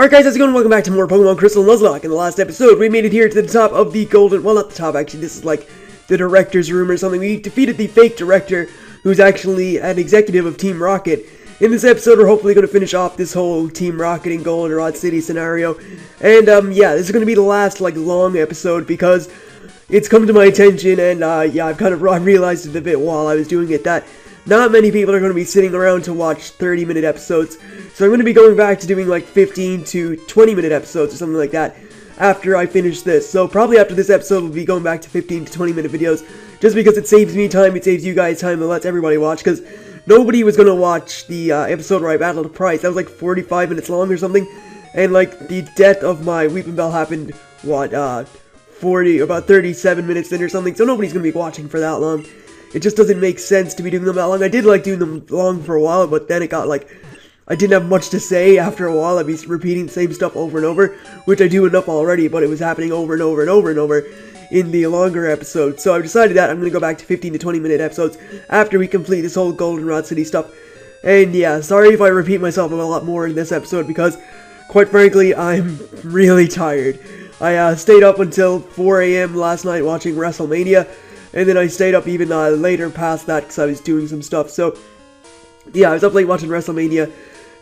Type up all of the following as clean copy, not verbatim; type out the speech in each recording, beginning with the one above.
Alright guys, how's it going? Welcome back to more Pokemon Crystal Nuzlocke. In the last episode, we made it here to the top of the golden... Well, not the top, actually. This is like the director's room or something. We defeated the fake director, who's actually an executive of Team Rocket. In this episode, we're hopefully going to finish off this whole Team Rocket and Goldenrod City scenario. And, yeah, this is going to be the last, like, long episode because it's come to my attention and, yeah, I realized it a bit while I was doing it that not many people are going to be sitting around to watch 30-minute episodes. So I'm going to be going back to doing like 15 to 20-minute episodes or something like that after I finish this. So probably after this episode, we'll be going back to 15 to 20-minute videos just because it saves me time, it saves you guys time, and lets everybody watch because nobody was going to watch the episode where I battled a prize. That was like 45 minutes long or something. And like the death of my Weeping Bell happened, what, about 37 minutes in or something. So nobody's going to be watching for that long. It just doesn't make sense to be doing them that long. I did like doing them long for a while, but then it got like... I didn't have much to say after a while. I'd be repeating the same stuff over and over, which I do enough already, but it was happening over and over and over and over in the longer episodes. So I've decided that I'm going to go back to 15 to 20 minute episodes after we complete this whole Goldenrod City stuff. And yeah, sorry if I repeat myself a lot more in this episode because, quite frankly, I'm really tired. I stayed up until 4 AM last night watching WrestleMania, and then I stayed up even later past that because I was doing some stuff. So yeah, I was up late watching WrestleMania.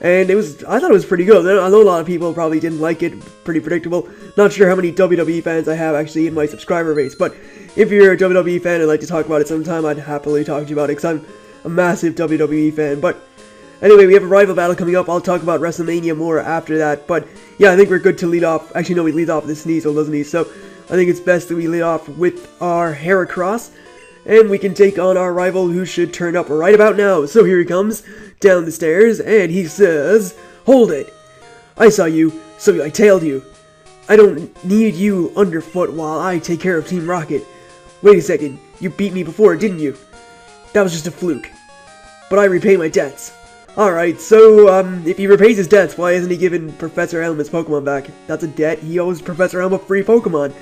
And I thought it was pretty good. I know a lot of people probably didn't like it, pretty predictable. Not sure how many WWE fans I have actually in my subscriber base, but if you're a WWE fan and like to talk about it sometime, I'd happily talk to you about it, because I'm a massive WWE fan. But anyway, we have a rival battle coming up. I'll talk about WrestleMania more after that, but yeah, I think we're good to lead off. Actually, no, we lead off with the Sneasel, doesn't he? So I think it's best that we lead off with our Heracross, and we can take on our rival who should turn up right about now. So here he comes down the stairs, and he says, "Hold it! I saw you, so I tailed you. I don't need you underfoot while I take care of Team Rocket. Wait a second, you beat me before, didn't you? That was just a fluke. But I repay my debts." Alright, so, if he repays his debts, why isn't he giving Professor Elm his Pokemon back? That's a debt. He owes Professor Elm a free Pokemon.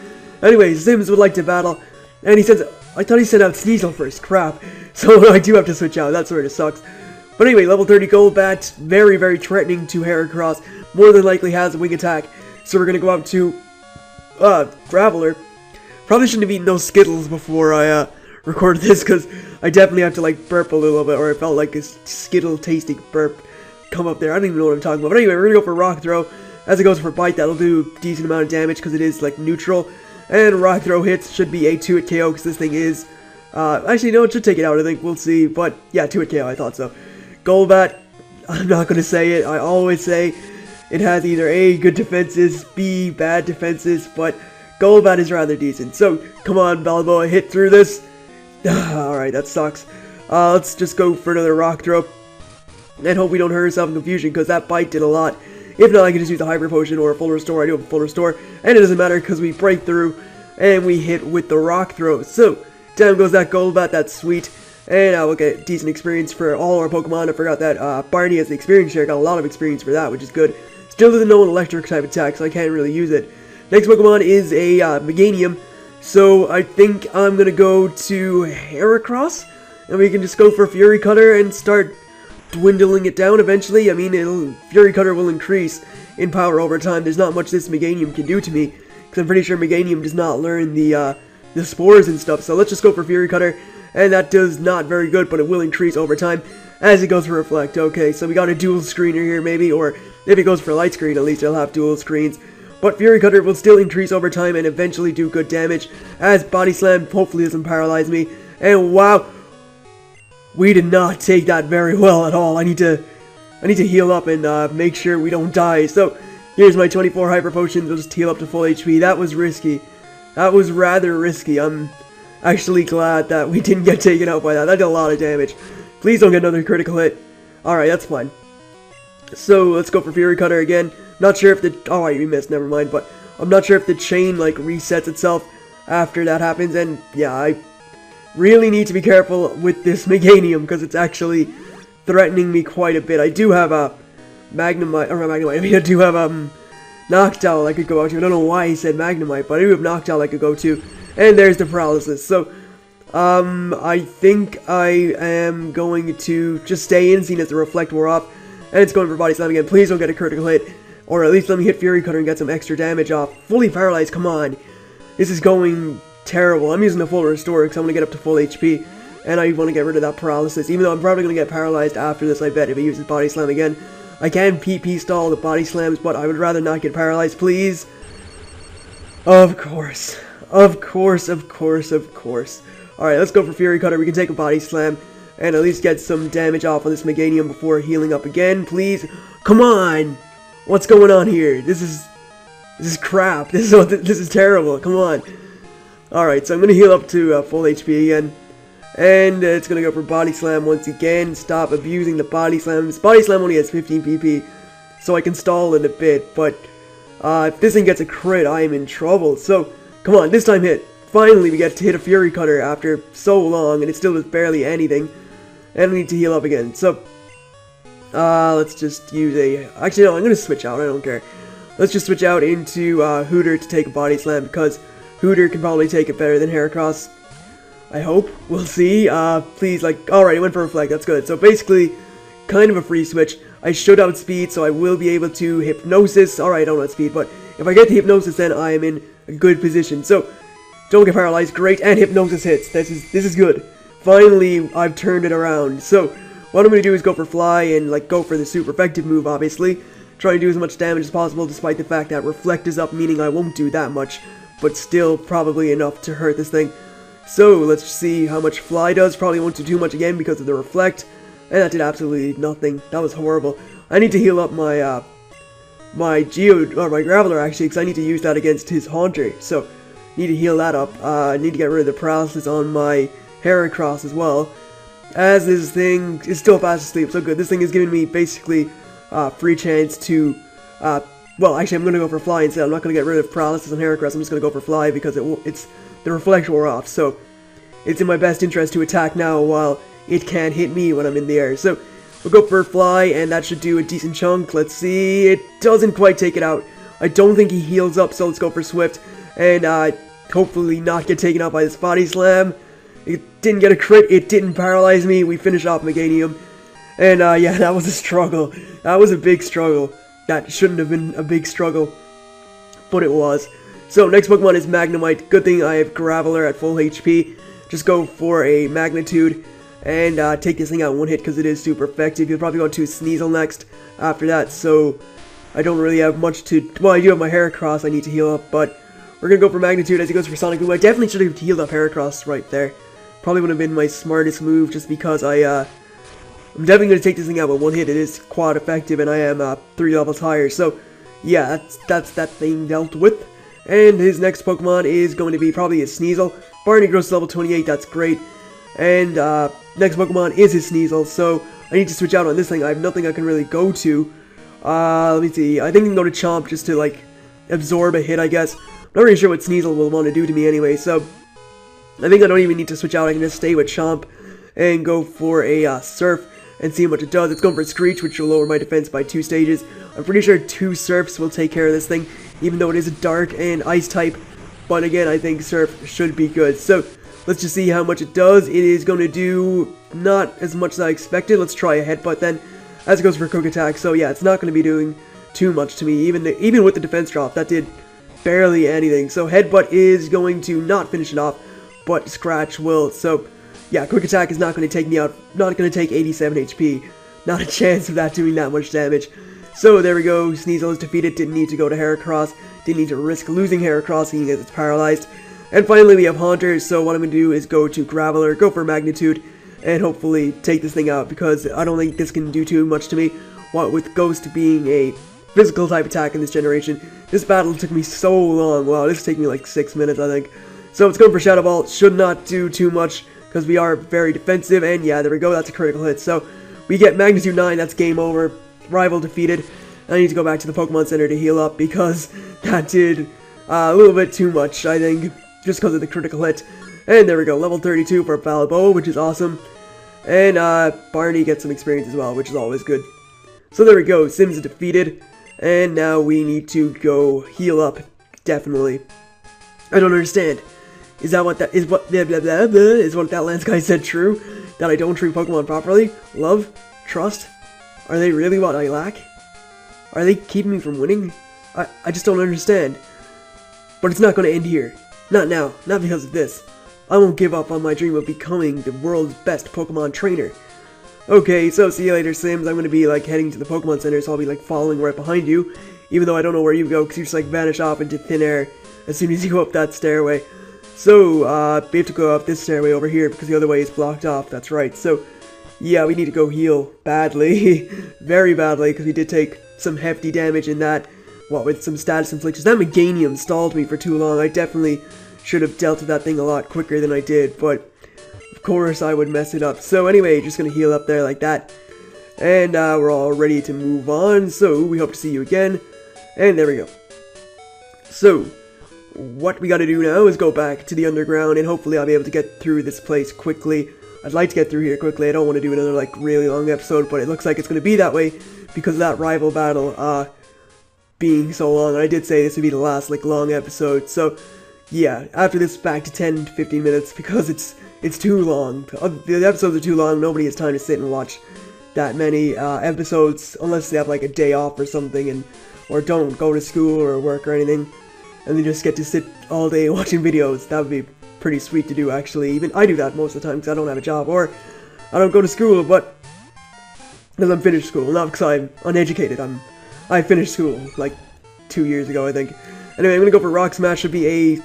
Anyway, Sims would like to battle, and he says, I thought he sent out Sneasel first, crap. So I do have to switch out, that sort of sucks. But anyway, level 30 Golbat, very, very threatening to Heracross, more than likely has a wing attack. So we're gonna go out to, Graveler. Probably shouldn't have eaten those Skittles before I, recorded this, because I definitely have to, like, burp a little bit, or I felt like a Skittle-tasting burp come up there. I don't even know what I'm talking about. But anyway, we're gonna go for Rock Throw. As it goes for Bite, that'll do a decent amount of damage, because it is, like, neutral. And Rock Throw hits should be a 2-hit KO, because this thing is, actually, no, it should take it out, I think, we'll see. But, yeah, 2-hit KO, I thought so. Golbat, I'm not going to say it, I always say it has either A, good defenses, B, bad defenses, but Golbat is rather decent. So, come on, Balboa, hit through this. Alright, that sucks. Let's just go for another Rock Throw, and hope we don't hurt ourselves in confusion, because that Bite did a lot. If not, I can just use a Hyper Potion or a Full Restore. I do have a Full Restore, and it doesn't matter, because we break through, and we hit with the Rock Throw. So, down goes that Golbat, that's sweet. And we'll get decent experience for all our Pokemon. I forgot that Barney has the experience share. Got a lot of experience for that, which is good. Still doesn't know an electric type attack, so I can't really use it. Next Pokemon is a Meganium. So I think I'm going to go to Heracross. And we can just go for Fury Cutter and start dwindling it down eventually. I mean, Fury Cutter will increase in power over time. There's not much this Meganium can do to me, because I'm pretty sure Meganium does not learn the spores and stuff. So let's just go for Fury Cutter. And that does not very good, but it will increase over time as it goes for Reflect. Okay, so we got a dual screener here maybe, or if it goes for Light Screen, at least it'll have dual screens. But Fury Cutter will still increase over time and eventually do good damage, as Body Slam hopefully doesn't paralyze me. And wow, we did not take that very well at all. I need to heal up and make sure we don't die. So here's my 24 Hyper Potions. We'll just heal up to full HP. That was risky. That was rather risky. I'm actually glad that we didn't get taken out by that. That did a lot of damage. Please don't get another critical hit. Alright, that's fine. So, let's go for Fury Cutter again. Not sure if the... Oh, we missed, never mind. But I'm not sure if the chain, like, resets itself after that happens. And, yeah, I really need to be careful with this Meganium, because it's actually threatening me quite a bit. I do have a Magnemite... Or not Magnemite, I mean, I do have Noctowl I could go out to. I don't know why he said Magnemite, but I do have Noctowl I could go to. And there's the Paralysis. So, I think I am going to just stay in, seeing as the Reflect wore off. And it's going for Body Slam again. Please don't get a critical hit. Or at least let me hit Fury Cutter and get some extra damage off. Fully paralyzed, come on. This is going terrible. I'm using the full restore because I'm going to get up to full HP. And I want to get rid of that paralysis. Even though I'm probably going to get paralyzed after this, I bet, if he uses Body Slam again. I can PP stall the Body Slams, but I would rather not get paralyzed, please. Of course. Of course, of course, of course. Alright, let's go for Fury Cutter. We can take a Body Slam and at least get some damage off on this Meganium before healing up again, please. Come on! What's going on here? This is crap. This is terrible. Come on. Alright, so I'm going to heal up to full HP again. And it's going to go for Body Slam once again. Stop abusing the Body Slams. Body Slam only has 15 PP, so I can stall it a bit. But if this thing gets a crit, I am in trouble. So, come on, this time hit. Finally, we get to hit a Fury Cutter after so long, and it still does barely anything. And we need to heal up again. So, let's just use a... Actually, no, I'm going to switch out. I don't care. Let's just switch out into Hooter to take a Body Slam, because Hooter can probably take it better than Heracross. I hope. We'll see. Please, like... Alright, it went for Reflect. That's good. So, basically, kind of a free switch. I should outspeed, so I will be able to Hypnosis. Alright, I don't outspeed, but if I get the Hypnosis, then I am in a good position. So, don't get paralyzed. Great. And Hypnosis hits. This is good. Finally, I've turned it around. So, what I'm going to do is go for Fly and, like, go for the super effective move, obviously. Try and do as much damage as possible, despite the fact that Reflect is up, meaning I won't do that much. But still, probably enough to hurt this thing. So, let's see how much Fly does. Probably won't do too much again because of the Reflect. And that did absolutely nothing. That was horrible. I need to heal up my, my Graveler, actually, because I need to use that against his Haunter. So, need to heal that up. I need to get rid of the paralysis on my Heracross as well. As this thing is still fast asleep, so good. This thing is giving me basically free chance to, well, actually I'm going to go for Fly instead. I'm not going to get rid of paralysis on Heracross. I'm just going to go for Fly because it's the Reflect wore off. So it's in my best interest to attack now while it can't hit me when I'm in the air. So we'll go for Fly, and that should do a decent chunk. Let's see. It doesn't quite take it out. I don't think he heals up, so let's go for Swift. And hopefully not get taken out by this Body Slam. It didn't get a crit, it didn't paralyze me, we finished off Meganium. And yeah, that was a struggle. That was a big struggle. That shouldn't have been a big struggle, but it was. So next Pokemon is Magnemite. Good thing I have Graveler at full HP. Just go for a Magnitude and take this thing out in one hit because it is super effective. You'll probably go to Sneasel next after that, so I don't really have much to... Well, I do have my Heracross I need to heal up, but we're going to go for Magnitude as he goes for Sonic Boom. I definitely should have healed up Heracross right there. Probably would have been my smartest move just because I'm definitely going to take this thing out with one hit. It is quad effective and I am 3 levels higher. So yeah, that's that thing dealt with. And his next Pokemon is going to be probably a Sneasel. Barney grows to level 28, that's great. And next Pokemon is his Sneasel, so I need to switch out on this thing. I have nothing I can really go to. Let me see. I think I can go to Chomp just to like absorb a hit, I guess. I'm not really sure what Sneasel will want to do to me anyway, so I think I don't even need to switch out. I can just stay with Chomp and go for a Surf and see how much it does. It's going for a Screech, which will lower my defense by 2 stages. I'm pretty sure 2 Surfs will take care of this thing, even though it is a Dark and Ice type. But again, I think Surf should be good. So let's just see how much it does. It is going to do not as much as I expected. Let's try a Headbutt then, as it goes for Quick Attack. So yeah, it's not going to be doing too much to me. Even with the defense drop, that did barely anything. So Headbutt is going to not finish it off, but Scratch will. So yeah, Quick Attack is not going to take me out. Not going to take 87 HP. Not a chance of that doing that much damage. So there we go. Sneasel is defeated. Didn't need to go to Heracross. Didn't need to risk losing Heracross, seeing as it's paralyzed. And finally we have Haunter. So what I'm going to do is go to Graveler, go for Magnitude, and hopefully take this thing out, because I don't think this can do too much to me. What with Ghost being a physical type attack in this generation. This battle took me so long. Wow, this took me like 6 minutes, I think. So it's going for Shadow Ball. Should not do too much, because we are very defensive. And yeah, there we go. That's a critical hit. So we get Magnitude 9. That's game over. Rival defeated. I need to go back to the Pokemon Center to heal up, because that did a little bit too much, I think, just because of the critical hit. And there we go. Level 32 for Falabo, which is awesome. And Barney gets some experience as well, which is always good. So there we go. Sims is defeated. And now we need to go heal up, definitely. I don't understand. Is that what that is? What blah, blah, blah, blah, is what that Lance guy said true? That I don't treat Pokemon properly? Love? Trust? Are they really what I lack? Are they keeping me from winning? I just don't understand. But it's not going to end here. Not now. Not because of this. I won't give up on my dream of becoming the world's best Pokemon trainer. Okay, so see you later, Sims. I'm going to be, like, heading to the Pokemon Center, so I'll be, like, following right behind you. Even though I don't know where you go, because you just, like, vanish off into thin air as soon as you go up that stairway. So, we have to go up this stairway over here, because the other way is blocked off. That's right. So, yeah, we need to go heal badly. Very badly, because we did take some hefty damage in that. What, with some status inflictions. That Meganium stalled me for too long. I definitely should have dealt with that thing a lot quicker than I did, but of course I would mess it up. So anyway, just gonna heal up there like that. And we're all ready to move on, so we hope to see you again. And there we go. So, what we gotta do now is go back to the underground, and hopefully I'll be able to get through this place quickly. I'd like to get through here quickly. I don't want to do another, like, really long episode, but it looks like it's gonna be that way because of that rival battle, being so long. And I did say this would be the last, like, long episode, so yeah, after this back to 10 to 15 minutes because it's too long. The episodes are too long. Nobody has time to sit and watch that many episodes unless they have like a day off or something, or don't go to school or work or anything, and they just get to sit all day watching videos. That would be pretty sweet to do, actually. Even I do that most of the time because I don't have a job or I don't go to school, but because I'm finished school, not because I'm uneducated. I finished school like 2 years ago, I think. Anyway, I'm gonna go for Rock Smash. Should be a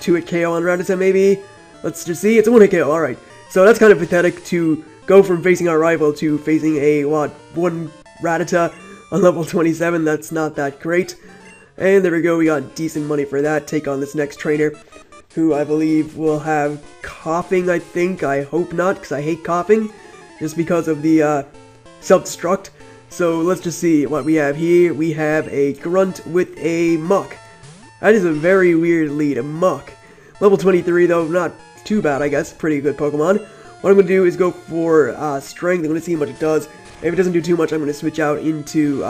2-hit KO on Rattata, maybe? Let's just see. It's a 1-hit KO, alright. So that's kind of pathetic to go from facing our rival to facing a, one Rattata on level 27. That's not that great. And there we go, we got decent money for that. Take on this next trainer, who I believe will have coughing, I think. I hope not, because I hate coughing, just because of the self-destruct. So let's just see what we have here. We have a Grunt with a Muck. That is a very weird lead, a Muck. Level 23 though, not too bad I guess, pretty good Pokemon. What I'm going to do is go for Strength. I'm going to see how much it does. If it doesn't do too much, I'm going to switch out into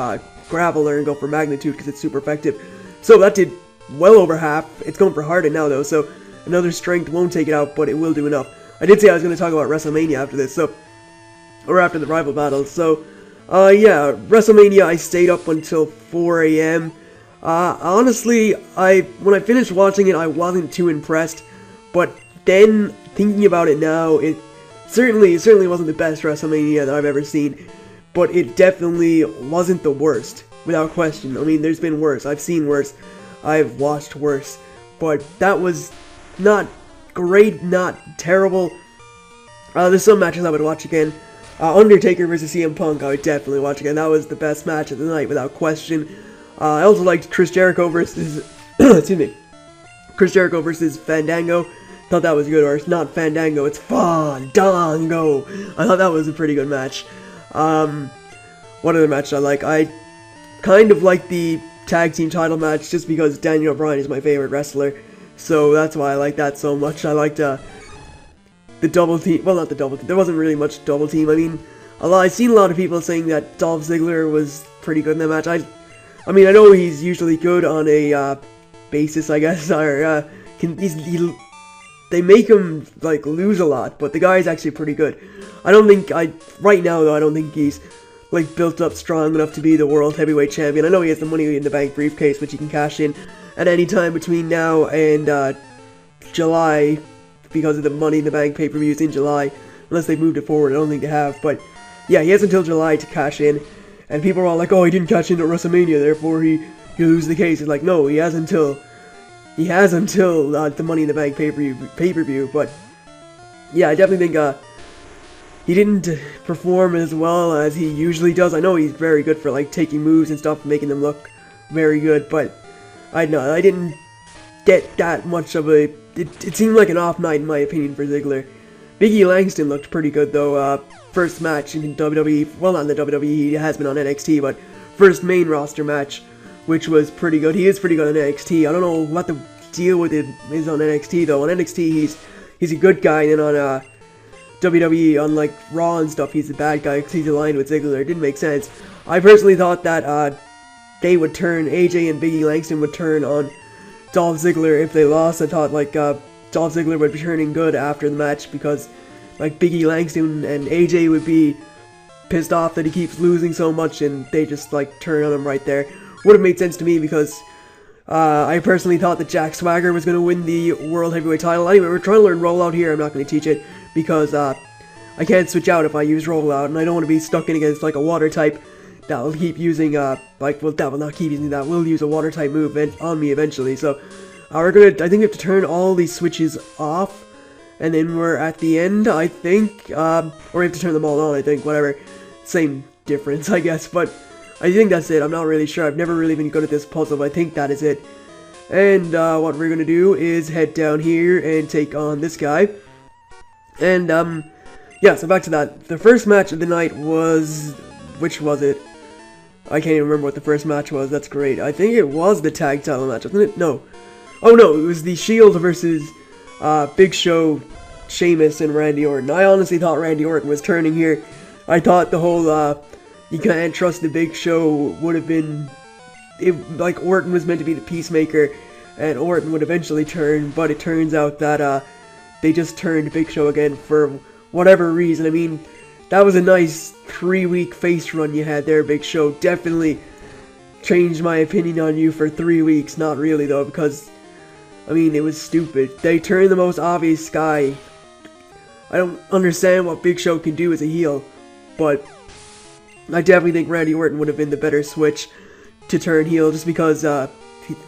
Graveler and go for Magnitude because it's super effective. So that did well over half. It's going for Harden now though, so another Strength won't take it out, but it will do enough. I did say I was going to talk about WrestleMania after this, so, or after the rival battle. So, yeah, WrestleMania I stayed up until 4 AM. Honestly, when I finished watching it, I wasn't too impressed, but then, thinking about it now, it certainly wasn't the best WrestleMania that I've ever seen, but it definitely wasn't the worst, without question. I mean, there's been worse, I've seen worse, I've watched worse, but that was not great, not terrible. There's some matches I would watch again. Undertaker versus CM Punk, I would definitely watch again. That was the best match of the night, without question. I also liked Chris Jericho versus, excuse me, Chris Jericho versus Fandango. Thought that was good, or it's not Fandango, it's Fandango. I thought that was a pretty good match. What other match I like? I kind of like the tag team title match just because Daniel Bryan is my favorite wrestler. So that's why I like that so much. I liked the double team, well, not the double team, there wasn't really much double team. I mean, I've seen a lot of people saying that Dolph Ziggler was pretty good in that match. I mean, I know he's usually good on a basis, I guess, or they make him like lose a lot, but the guy is actually pretty good. Right now though, I don't think he's like built up strong enough to be the world heavyweight champion. I know he has the Money in the Bank briefcase, which he can cash in at any time between now and July, because of the Money in the Bank pay-per-views in July, unless they've moved it forward. I don't think they have, but yeah, he has until July to cash in. And people are all like, oh, he didn't cash in at WrestleMania, therefore he lose the case. It's like, no, he has until the Money in the Bank pay-per-view. But yeah, I definitely think he didn't perform as well as he usually does. I know he's very good for like taking moves and stuff, making them look very good, but I didn't get that much of a. It seemed like an off night in my opinion for Ziggler. Biggie Langston looked pretty good though. First match in WWE, well, not in the WWE, he has been on NXT, but first main roster match, which was pretty good. He is pretty good on NXT. I don't know what the deal with it is on NXT though. On NXT, he's a good guy, and on WWE, on like Raw and stuff, he's a bad guy because he's aligned with Ziggler. It didn't make sense. I personally thought that they would turn, AJ and Biggie Langston would turn on Dolph Ziggler if they lost. I thought like Dolph Ziggler would be turning good after the match because like Biggie Langston and AJ would be pissed off that he keeps losing so much, and they just like turn on him right there. Would have made sense to me because I personally thought that Jack Swagger was going to win the World Heavyweight title. Anyway, we're trying to learn Rollout here. I'm not going to teach it because I can't switch out if I use Rollout, and I don't want to be stuck in against like a water type that will keep using that will not keep using that. Will use a water type move on me eventually. So I think we have to turn all these switches off, and then we're at the end, I think, or we have to turn them all on, I think, whatever, same difference, I guess, but I think that's it. I'm not really sure. I've never really been good at this puzzle, but I think that is it. And what we're gonna do is head down here and take on this guy. And yeah, so back to that. The first match of the night was, which was it? I can't even remember what the first match was. That's great. I think it was the tag title match, wasn't it? No. Oh no, it was the Shield versus Big Show, Sheamus, and Randy Orton. I honestly thought Randy Orton was turning here. I thought the whole you can't trust the Big Show would have been, like Orton was meant to be the peacemaker, and Orton would eventually turn, but it turns out that they just turned Big Show again for whatever reason. I mean, that was a nice 3-week face run you had there, Big Show. Definitely changed my opinion on you for 3 weeks. Not really though, because I mean, it was stupid. They turned the most obvious guy. I don't understand what Big Show can do as a heel, but I definitely think Randy Orton would have been the better switch to turn heel, just because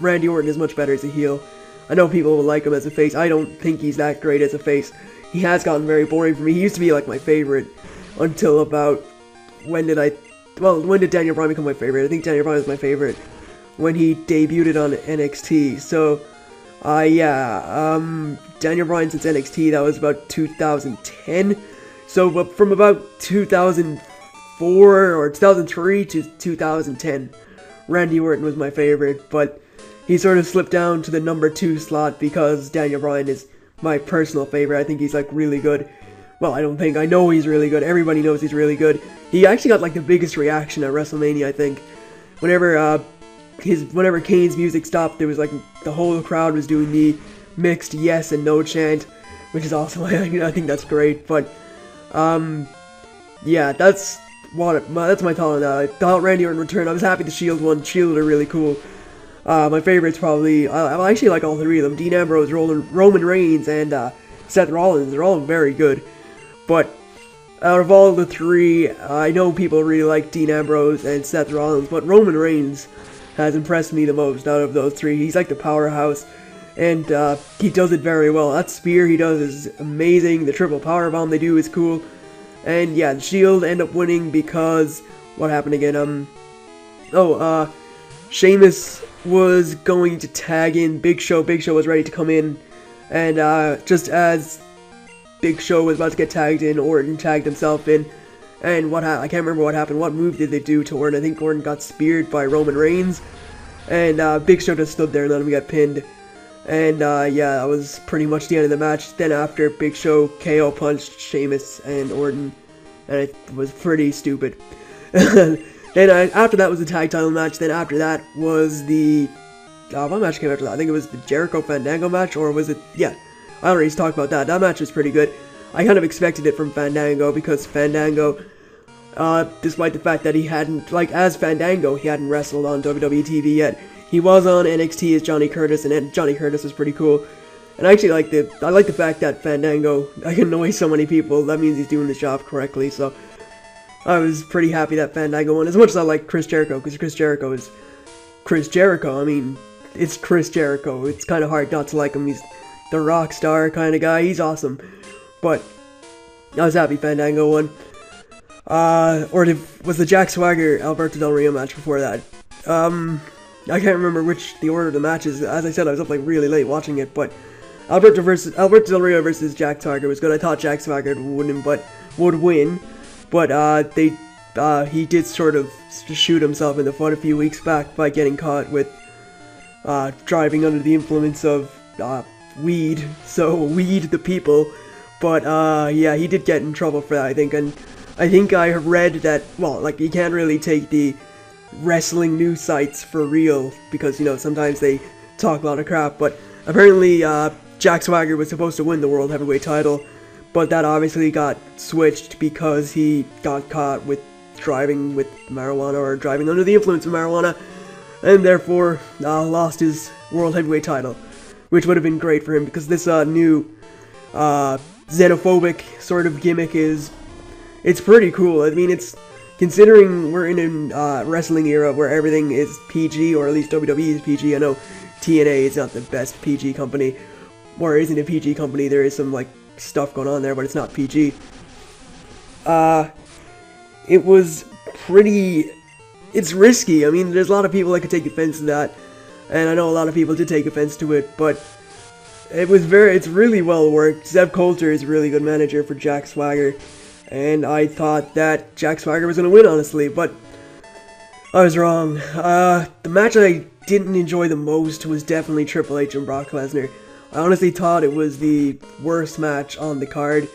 Randy Orton is much better as a heel. I know people will like him as a face. I don't think he's that great as a face. He has gotten very boring for me. He used to be like my favorite until about, when did Daniel Bryan become my favorite? I think Daniel Bryan was my favorite when he debuted on NXT. So, yeah, Daniel Bryan since NXT, that was about 2010. So, from about 2004 or 2003 to 2010, Randy Orton was my favorite, but he sort of slipped down to the number 2 slot because Daniel Bryan is my personal favorite. I think he's like really good. Well, I know he's really good. Everybody knows he's really good. He actually got like the biggest reaction at WrestleMania, I think. Whenever Kane's music stopped, there was like the whole crowd was doing the mixed yes and no chant, which is awesome. I think that's great. But yeah, that's my thought on that. I thought Randy Orton returned. I was happy the Shield won. Shield are really cool. My favorites probably, I actually like all 3 of them. Dean Ambrose, Roman Reigns, and Seth Rollins. They're all very good. But out of all the 3, I know people really like Dean Ambrose and Seth Rollins, but Roman Reigns has impressed me the most out of those 3. He's like the powerhouse, and he does it very well. That spear he does is amazing. The triple powerbomb they do is cool. And yeah, the Shield end up winning because, what happened again? Sheamus was going to tag in Big Show. Big Show was ready to come in, and just as Big Show was about to get tagged in, Orton tagged himself in, and I can't remember what happened. What move did they do to Orton? I think Orton got speared by Roman Reigns, and Big Show just stood there and let him get pinned. And yeah, that was pretty much the end of the match. Then after, Big Show KO punched Sheamus and Orton, and it was pretty stupid. Then after that was the tag title match. Then after that was the what match came after that? I think it was the Jericho Fandango match, or was it? Yeah, I already talked about that. That match was pretty good. I kind of expected it from Fandango because Fandango, despite the fact that he hadn't, like as Fandango, he hadn't wrestled on WWE TV yet. He was on NXT as Johnny Curtis, and Johnny Curtis was pretty cool. And I actually like the fact that Fandango, I can annoy so many people. That means he's doing his job correctly. So I was pretty happy that Fandango won. As much as I like Chris Jericho, because Chris Jericho is Chris Jericho. I mean, it's Chris Jericho. It's kind of hard not to like him. He's the rock star kind of guy. He's awesome. But I was happy Fandango won. Was the Jack Swagger Alberto Del Rio match before that? I can't remember the order of the matches. As I said, I was up like really late watching it, but Alberto Del Rio versus Jack Swagger was good. I thought Jack Swagger would win, but he did sort of shoot himself in the foot a few weeks back by getting caught with driving under the influence of weed. So weed the people. But yeah, he did get in trouble for that, I think. And I think I read that, well, like, you can't really take the wrestling news sites for real, because, you know, sometimes they talk a lot of crap. But apparently Jack Swagger was supposed to win the World Heavyweight title, but that obviously got switched because he got caught with driving with marijuana or driving under the influence of marijuana, and therefore lost his World Heavyweight title, which would have been great for him because this new xenophobic sort of gimmick it's pretty cool. I mean, it's considering we're in a wrestling era where everything is PG, or at least WWE is PG. I know TNA is not the best PG company, or isn't a PG company. There is some like stuff going on there, but it's not PG. It was pretty. It's risky. I mean, there's a lot of people that could take offense to that, and I know a lot of people did take offense to it, but it's really well worked. Zeb Coulter is a really good manager for Jack Swagger, and I thought that Jack Swagger was going to win, honestly, but I was wrong. The match I didn't enjoy the most was definitely Triple H and Brock Lesnar. I honestly thought it was the worst match on the card.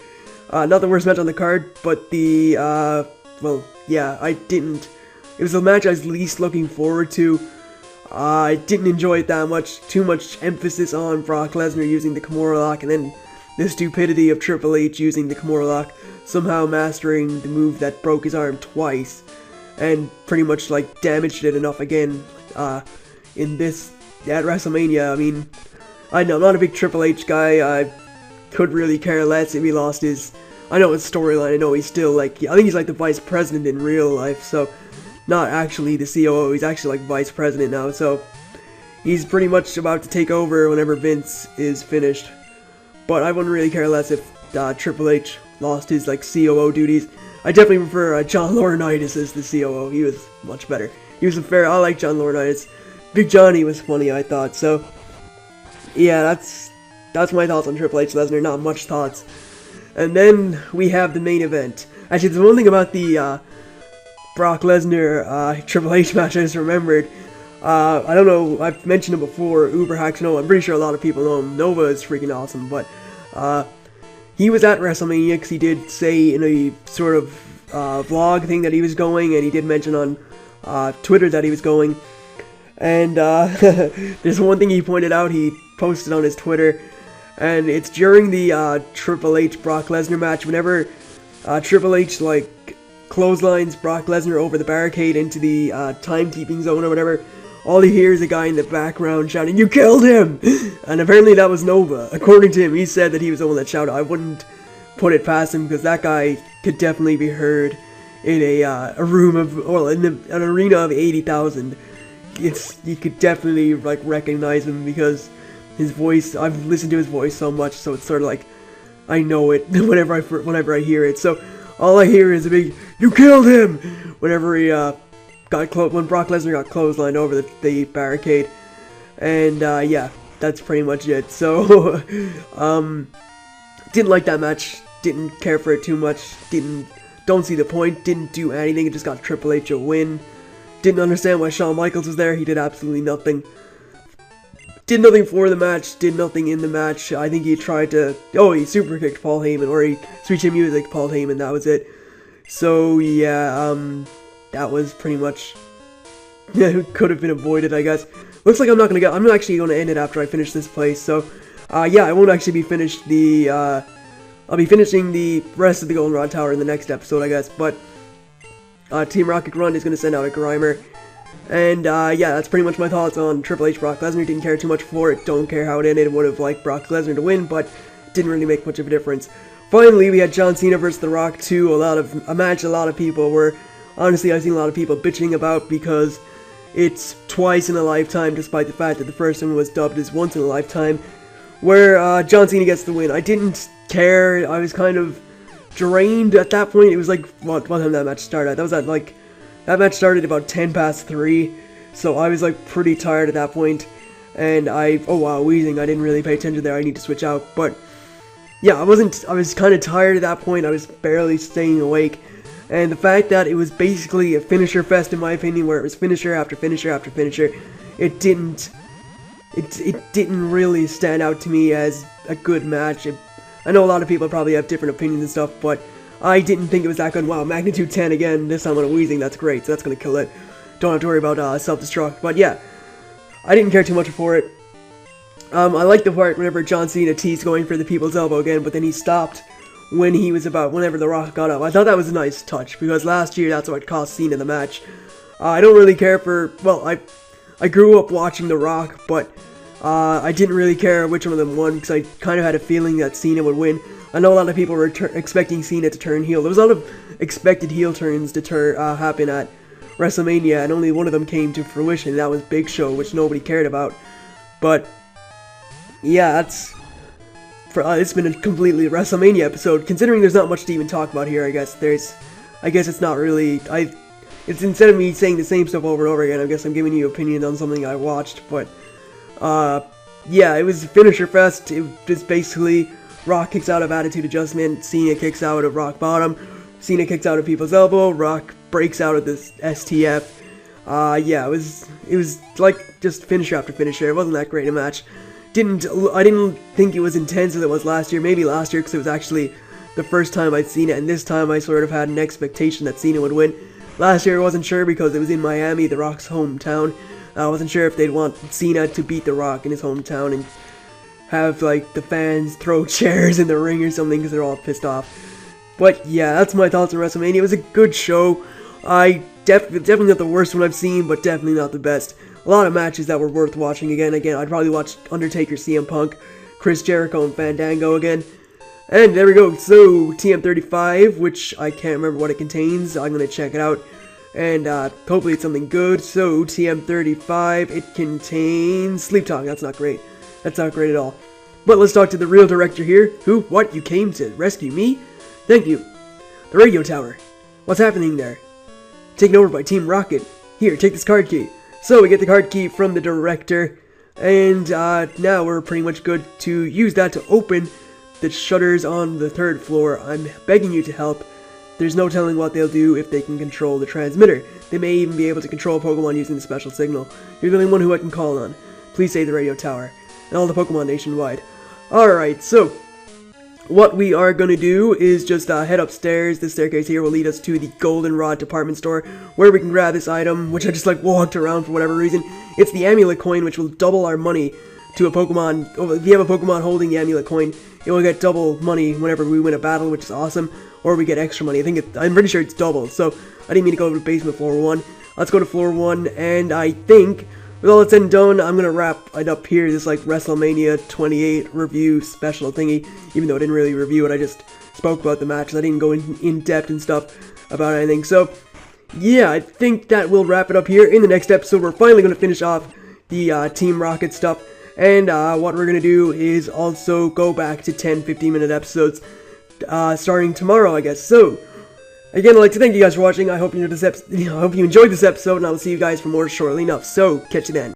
Not the worst match on the card, but the, well, yeah, it was the match I was least looking forward to. I didn't enjoy it that much. Too much emphasis on Brock Lesnar using the Kimura Lock, and then the stupidity of Triple H using the Kimura Lock, somehow mastering the move that broke his arm twice, and pretty much like damaged it enough again in this at WrestleMania. I mean, I know I'm not a big Triple H guy. I could really care less if he lost his. I know his storyline. I know he's still like, I think he's like the vice president in real life, so. Not actually the COO, he's actually like vice president now, so he's pretty much about to take over whenever Vince is finished. But I wouldn't really care less if Triple H lost his like COO duties. I definitely prefer John Laurinaitis as the COO. He was much better. He was I like John Laurinaitis. Big Johnny was funny, I thought. So yeah, that's my thoughts on Triple H Lesnar. Not much thoughts. And then we have the main event. Actually, there's one thing about the Brock Lesnar Triple H match I just remembered. I don't know, I've mentioned him before, Uber Hacks Nova. I'm pretty sure a lot of people know him. Nova is freaking awesome, but he was at WrestleMania because he did say in a sort of vlog thing that he was going, and he did mention on Twitter that he was going. And there's one thing he pointed out, he posted on his Twitter, and it's during the Triple H Brock Lesnar match. Whenever Triple H like clotheslines Brock Lesnar over the barricade into the timekeeping zone or whatever, all he hears is a guy in the background shouting, "You killed him!" And apparently that was Nova. According to him, he said that he was the one that shouted. I wouldn't put it past him, because that guy could definitely be heard in a room of, well, in an arena of 80,000. You could definitely like recognize him, because his voice, I've listened to his voice so much, so it's sort of like I know it whenever I hear it. So all I hear is a big "You killed him!" whenever he when Brock Lesnar got clotheslined over the barricade. And yeah, that's pretty much it. So didn't like that match, didn't care for it too much, don't see the point, didn't do anything, it just got Triple H a win. Didn't understand why Shawn Michaels was there, he did absolutely nothing. Did nothing for the match, did nothing in the match. I think he tried to, he super kicked Paul Heyman, or he switched to music Paul Heyman, that was it. So yeah, that was pretty much, could have been avoided, I guess. Looks like I'm actually gonna end it after I finish this place, so, yeah, I won't actually be finished I'll be finishing the rest of the Goldenrod Tower in the next episode, I guess, but, Team Rocket Run is gonna send out a Grimer. And, yeah, that's pretty much my thoughts on Triple H Brock Lesnar. Didn't care too much for it, don't care how it ended. Would have liked Brock Lesnar to win, but didn't really make much of a difference. Finally, we had John Cena vs. The Rock 2, a match a lot of people were, honestly, I've seen a lot of people bitching about, because it's twice in a lifetime, despite the fact that the first one was dubbed as once in a lifetime, where, John Cena gets the win. I didn't care, I was kind of drained at that point. It was like, what time that match started? That match started about 10 past 3, so I was like pretty tired at that point, and oh wow, wheezing, I didn't really pay attention there, I need to switch out, but yeah, I was kind of tired at that point, I was barely staying awake, and the fact that it was basically a finisher fest in my opinion, where it was finisher after finisher after finisher, it didn't really stand out to me as a good match. I know a lot of people probably have different opinions and stuff, but I didn't think it was that good. Wow, magnitude 10 again, this time on a wheezing, that's great, so that's gonna kill it. Don't have to worry about self-destruct, but yeah, I didn't care too much for it. I liked the part whenever John Cena teased going for the people's elbow again, but then he stopped when he was whenever The Rock got up. I thought that was a nice touch, because last year that's what cost Cena the match. I don't really care for, well, I grew up watching The Rock, but I didn't really care which one of them won, because I kind of had a feeling that Cena would win. I know a lot of people were expecting Cena to turn heel. There was a lot of expected heel turns to happen at WrestleMania, and only one of them came to fruition. That was Big Show, which nobody cared about. But yeah, it's been a completely WrestleMania episode. Considering there's not much to even talk about here, I guess it's not really. It's instead of me saying the same stuff over and over again, I guess I'm giving you opinion on something I watched. But yeah, it was Finisher Fest. It was basically Rock kicks out of Attitude Adjustment, Cena kicks out of Rock Bottom, Cena kicks out of People's Elbow, Rock breaks out of this STF. Yeah, it was like just finisher after finisher. It wasn't that great a match. I didn't think it was intense as it was last year. Maybe last year because it was actually the first time I'd seen it, and this time I sort of had an expectation that Cena would win. Last year I wasn't sure because it was in Miami, The Rock's hometown. I wasn't sure if they'd want Cena to beat The Rock in his hometown and have like the fans throw chairs in the ring or something because they're all pissed off. But yeah, that's my thoughts on WrestleMania. It was a good show. Definitely not the worst one I've seen, but definitely not the best. A lot of matches that were worth watching again. I'd probably watch Undertaker, CM Punk, Chris Jericho, and Fandango again. And there we go. So, TM35, which I can't remember what it contains. I'm going to check it out. And hopefully it's something good. So, TM35, it contains Sleep Talk. That's not great. That's not great at all. But let's talk to the real director here. Who? What? You came to rescue me? Thank you. The radio tower. What's happening there? Taken over by Team Rocket. Here, take this card key. So we get the card key from the director, and now we're pretty much good to use that to open the shutters on the 3rd floor. I'm begging you to help. There's no telling what they'll do if they can control the transmitter. They may even be able to control Pokemon using the special signal. You're the only one who I can call on. Please save the radio tower, and all the Pokemon nationwide. Alright, so what we are going to do is just head upstairs. This staircase here will lead us to the Goldenrod department store, where we can grab this item, which I just walked around for whatever reason. It's the amulet coin, which will double our money to a Pokemon. If you have a Pokemon holding the amulet coin, it will get double money whenever we win a battle, which is awesome. Or we get extra money. I'm pretty sure it's double, so I didn't mean to go to basement floor 1. Let's go to floor 1, and I think with all that's said and done, I'm going to wrap it up here, this WrestleMania 28 review special thingy, even though I didn't really review it, I just spoke about the matches, I didn't go in depth and stuff about anything. So yeah, I think that will wrap it up here. In the next episode, we're finally going to finish off the Team Rocket stuff, and what we're going to do is also go back to 10-15 minute episodes, starting tomorrow, I guess. So again, I'd like to thank you guys for watching. I hope you enjoyed this episode, and I will see you guys for more shortly enough. So, catch you then.